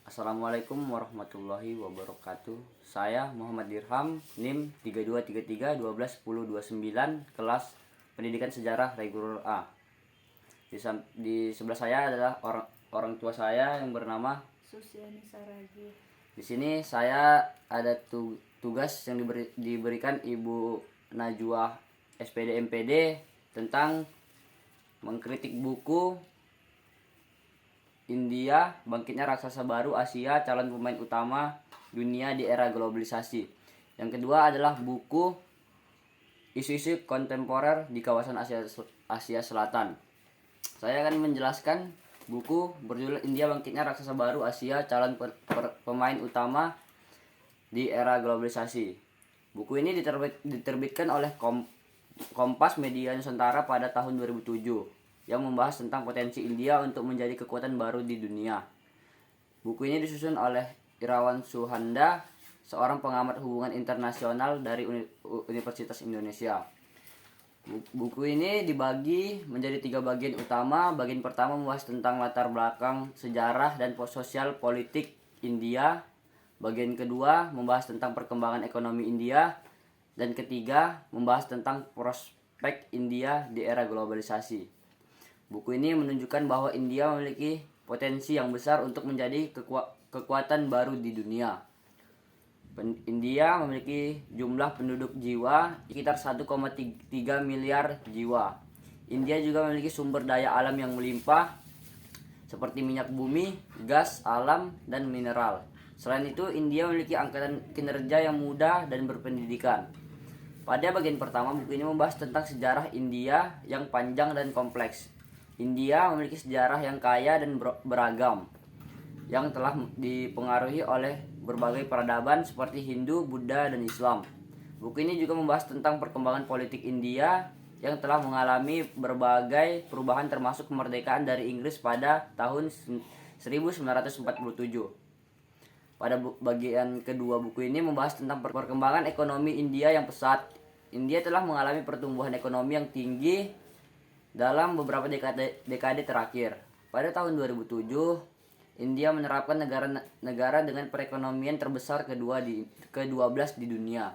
Assalamualaikum warahmatullahi wabarakatuh. Saya Muhammad Dirham, NIM 3233121029, kelas Pendidikan Sejarah Reguler A. Di sebelah saya adalah orang tua saya yang bernama Susiani Saragi. Di sini saya ada tugas yang diberikan Ibu Najwa SPD MPD tentang mengkritik buku India, Bangkitnya Raksasa Baru Asia, Calon Pemain Utama Dunia di Era Globalisasi. Yang kedua adalah buku Isu-isu Kontemporer di Kawasan Asia Selatan. Saya akan menjelaskan buku berjudul India, Bangkitnya Raksasa Baru Asia, Calon Pemain Utama di Era Globalisasi. Buku ini diterbitkan oleh Kompas Media Nusantara pada tahun 2007 yang membahas tentang potensi India untuk menjadi kekuatan baru di dunia. Buku ini disusun oleh Irawan Suhanda, seorang pengamat hubungan internasional dari Universitas Indonesia. Buku ini dibagi menjadi 3 bagian utama. Bagian pertama membahas tentang latar belakang sejarah dan sosial politik India. Bagian kedua membahas tentang perkembangan ekonomi India. Dan ketiga membahas tentang prospek India di era globalisasi. Buku ini menunjukkan bahwa India memiliki potensi yang besar untuk menjadi kekuatan baru di dunia. India memiliki jumlah penduduk jiwa sekitar 1,3 miliar jiwa. India juga memiliki sumber daya alam yang melimpah seperti minyak bumi, gas alam, dan mineral. Selain itu, India memiliki angkatan kinerja yang muda dan berpendidikan. Pada bagian pertama, buku ini membahas tentang sejarah India yang panjang dan kompleks. India memiliki sejarah yang kaya dan beragam, yang telah dipengaruhi oleh berbagai peradaban seperti Hindu, Buddha, dan Islam. Buku ini juga membahas tentang perkembangan politik India yang telah mengalami berbagai perubahan termasuk kemerdekaan dari Inggris pada tahun 1947. Pada bagian kedua, buku ini membahas tentang perkembangan ekonomi India yang pesat. India telah mengalami pertumbuhan ekonomi yang tinggi dalam beberapa dekade terakhir. Pada tahun 2007, India menerapkan negara dengan perekonomian terbesar ke-12 di dunia.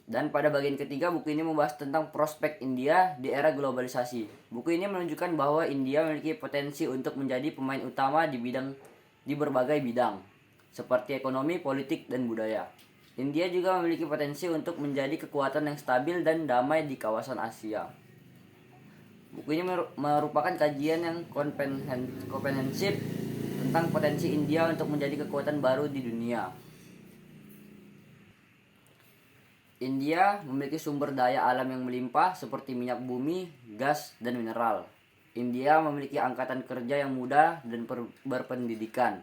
Dan pada bagian ketiga, buku ini membahas tentang prospek India di era globalisasi. Buku ini menunjukkan bahwa India memiliki potensi untuk menjadi pemain utama di berbagai bidang, seperti ekonomi, politik, dan budaya. India juga memiliki potensi untuk menjadi kekuatan yang stabil dan damai di kawasan Asia. Buku ini merupakan kajian yang komprehensif tentang potensi India untuk menjadi kekuatan baru di dunia. India memiliki sumber daya alam yang melimpah seperti minyak bumi, gas, dan mineral. India memiliki angkatan kerja yang muda dan berpendidikan.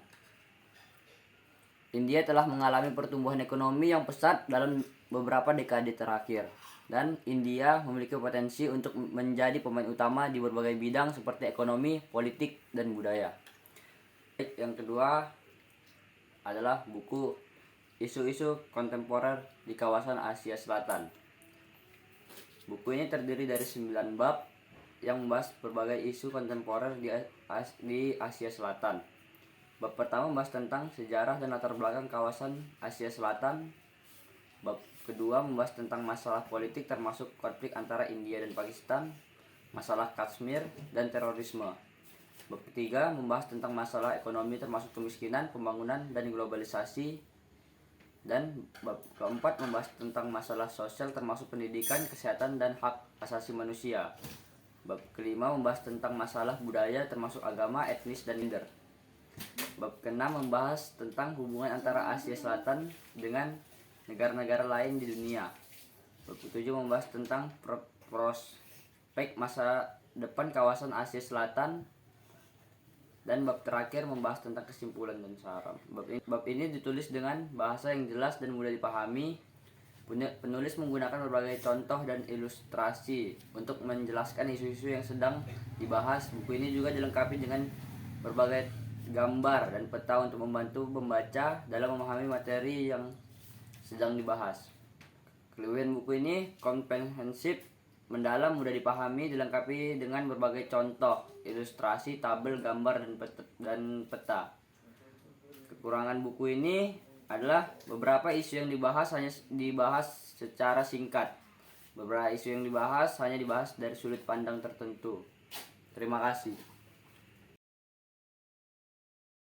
India telah mengalami pertumbuhan ekonomi yang pesat dalam beberapa dekade terakhir. Dan India memiliki potensi untuk menjadi pemain utama di berbagai bidang seperti ekonomi, politik, dan budaya. Yang kedua adalah buku Isu-isu Kontemporer di Kawasan Asia Selatan. Buku ini terdiri dari 9 bab yang membahas berbagai isu kontemporer di Asia Selatan. Bab pertama membahas tentang sejarah dan latar belakang kawasan Asia Selatan. Bab kedua membahas tentang masalah politik termasuk konflik antara India dan Pakistan, masalah Kashmir, dan terorisme. Bab ketiga membahas tentang masalah ekonomi termasuk kemiskinan, pembangunan, dan globalisasi. Dan bab keempat membahas tentang masalah sosial termasuk pendidikan, kesehatan, dan hak asasi manusia. Bab kelima membahas tentang masalah budaya termasuk agama, etnis, dan gender. Bab keenam membahas tentang hubungan antara Asia Selatan dengan negara-negara lain di dunia. Bab ketujuh membahas tentang prospek masa depan kawasan Asia Selatan. Dan bab terakhir membahas tentang kesimpulan dan saran. Bab ini ditulis dengan bahasa yang jelas dan mudah dipahami. Penulis menggunakan berbagai contoh dan ilustrasi untuk menjelaskan isu-isu yang sedang dibahas. Buku ini juga dilengkapi dengan berbagai gambar dan peta untuk membantu pembaca dalam memahami materi yang sedang dibahas. Kelebihan buku ini komprehensif, mendalam, mudah dipahami, dilengkapi dengan berbagai contoh, ilustrasi, tabel, gambar, dan peta. Kekurangan buku ini adalah beberapa isu yang dibahas secara singkat. Beberapa isu yang dibahas hanya dibahas dari sudut pandang tertentu. Terima kasih.